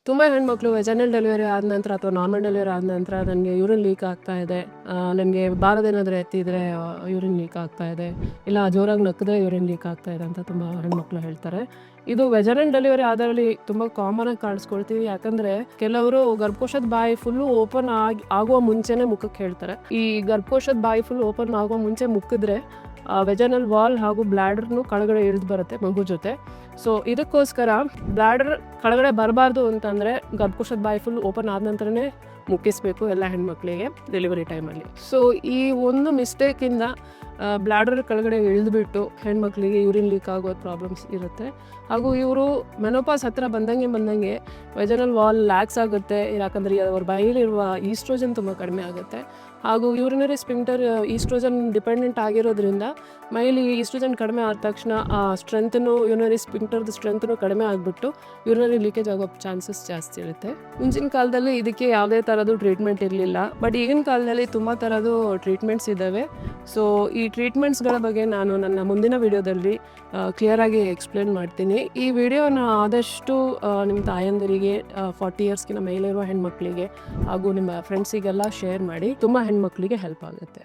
ತುಂಬ ಹೆಣ್ಮಕ್ಳು vaginal delivery ಆದ ನಂತರ ಅಥವಾ ನಾರ್ಮಲ್ ಡೆಲಿವರಿ ಆದ ನಂತರ ನನಗೆ ಯೂರಿನ್ ಲೀಕ್ ಆಗ್ತಾ ಇದೆ, ನನಗೆ ಬಾರದೇನಾದರೂ ಎತ್ತಿದರೆ ಯೂರಿನ್ ಲೀಕ್ ಆಗ್ತಾ ಇದೆ, ಇಲ್ಲ ಜೋರಾಗಿ ನಕ್ಕಿದ್ರೆ ಯೂರಿನ್ ಲೀಕ್ ಆಗ್ತಾ ಇದೆ ಅಂತ ತುಂಬ ಹೆಣ್ಮಕ್ಳು ಹೇಳ್ತಾರೆ. ಇದು ವೆಜನಲ್ ಡೆಲಿವರಿ ಆದವರಲ್ಲಿ ತುಂಬ ಕಾಮನ್ ಆಗಿ ಕಾಣಿಸ್ಕೊಳ್ತೀವಿ. ಯಾಕಂದ್ರೆ ಕೆಲವರು ಗರ್ಭಕೋಶದ ಬಾಯಿ ಫುಲ್ಲು ಓಪನ್ ಆಗುವ ಮುಂಚೆನೆ ಮುಖಕ್ಕೆ ಹೇಳ್ತಾರೆ. ಈ ಗರ್ಭಕೋಶದ ಬಾಯಿ ಫುಲ್ ಓಪನ್ ಆಗುವ ಮುಂಚೆ ಮುಕ್ಕಿದ್ರೆ ವೆಜನಲ್ ವಾಲ್ ಹಾಗೂ ಬ್ಲ್ಯಾಡರ್ನು ಕೆಳಗಡೆ ಇಳಿದು ಬರುತ್ತೆ ಮಗು ಜೊತೆ. ಸೊ ಇದಕ್ಕೋಸ್ಕರ ಬ್ಲ್ಯಾಡರ್ ಕೆಳಗಡೆ ಬರಬಾರ್ದು ಅಂತಂದರೆ ಗರ್ಭಕೋಶದ ಬಾಯಿ ಫುಲ್ ಓಪನ್ ಆದ ನಂತರನೇ ಮುಕ್ಕಿಸ್ಬೇಕು ಎಲ್ಲ ಹೆಣ್ಮಕ್ಳಿಗೆ ಡೆಲಿವರಿ ಟೈಮಲ್ಲಿ. ಸೊ ಈ ಒಂದು ಮಿಸ್ಟೇಕಿಂದ ಬ್ಲ್ಯಾಡರ್ ಕೆಳಗಡೆ ಇಳಿದುಬಿಟ್ಟು ಹೆಣ್ಮಕ್ಳಿಗೆ ಯೂರಿನ್ ಲೀಕ್ ಆಗೋ ಪ್ರಾಬ್ಲಮ್ಸ್ ಇರುತ್ತೆ. ಹಾಗೂ ಇವರು ಮೆನೋಪಾಸ್ ಹತ್ತಿರ ಬಂದಂಗೆ ವೆಜನಲ್ ವಾಲ್ ಲ್ಯಾಕ್ಸ್ ಆಗುತ್ತೆ. ಯಾಕಂದರೆ ಅವ್ರ ಬಾಯಿಲಿರುವ ಈಸ್ಟ್ರೋಜನ್ ತುಂಬ ಕಡಿಮೆ ಆಗುತ್ತೆ. ಹಾಗೂ ಯೂರಿನರಿ ಸ್ಪಿಂಕ್ಟರ್ ಈಸ್ಟ್ರೋಜನ್ ಡಿಪೆಂಡೆಂಟ್ ಆಗಿರೋದ್ರಿಂದ ಮೈಲಿ ಈಸ್ಟ್ರೋಜನ್ ಕಡಿಮೆ ಆದ ತಕ್ಷಣ ಆ ಸ್ಟ್ರೆಂತನು ಯೂರಿನರಿ ಸ್ಪಿಂಕ್ಟರ್ದು ಸ್ಟ್ರೆಂತನು ಕಡಿಮೆ ಆಗಿಬಿಟ್ಟು ಯೂರಿನರಿ ಲೀಕೇಜ್ ಆಗೋ ಚಾನ್ಸಸ್ ಜಾಸ್ತಿ ಇರುತ್ತೆ. ಮುಂಚಿನ ಕಾಲದಲ್ಲಿ ಇದಕ್ಕೆ ಯಾವುದೇ ಥರದ್ದು ಟ್ರೀಟ್ಮೆಂಟ್ ಇರಲಿಲ್ಲ. ಬಟ್ ಈಗಿನ ಕಾಲದಲ್ಲಿ ತುಂಬ ಥರದ್ದು ಟ್ರೀಟ್ಮೆಂಟ್ಸ್ ಇದ್ದಾವೆ. ಸೊ ಈ ಟ್ರೀಟ್ಮೆಂಟ್ಸ್ಗಳ ಬಗ್ಗೆ ನಾನು ನನ್ನ ಮುಂದಿನ ವಿಡಿಯೋದಲ್ಲಿ ಕ್ಲಿಯರಾಗಿ ಎಕ್ಸ್ಪ್ಲೇನ್ ಮಾಡ್ತೀನಿ. ಈ ವಿಡಿಯೋನ ಆದಷ್ಟು ನಿಮ್ಮ ತಾಯಂದಿರಿಗೆ, 40 ಇಯರ್ಸ್ಗಿನ ಮೇಲಿರುವ ಹೆಣ್ಮಕ್ಳಿಗೆ ಹಾಗೂ ನಿಮ್ಮ ಫ್ರೆಂಡ್ಸಿಗೆಲ್ಲ ಶೇರ್ ಮಾಡಿ. ತುಂಬ ಹೆಣ್ಮಕ್ಳಿಗೆ ಹೆಲ್ಪ್ ಆಗುತ್ತೆ.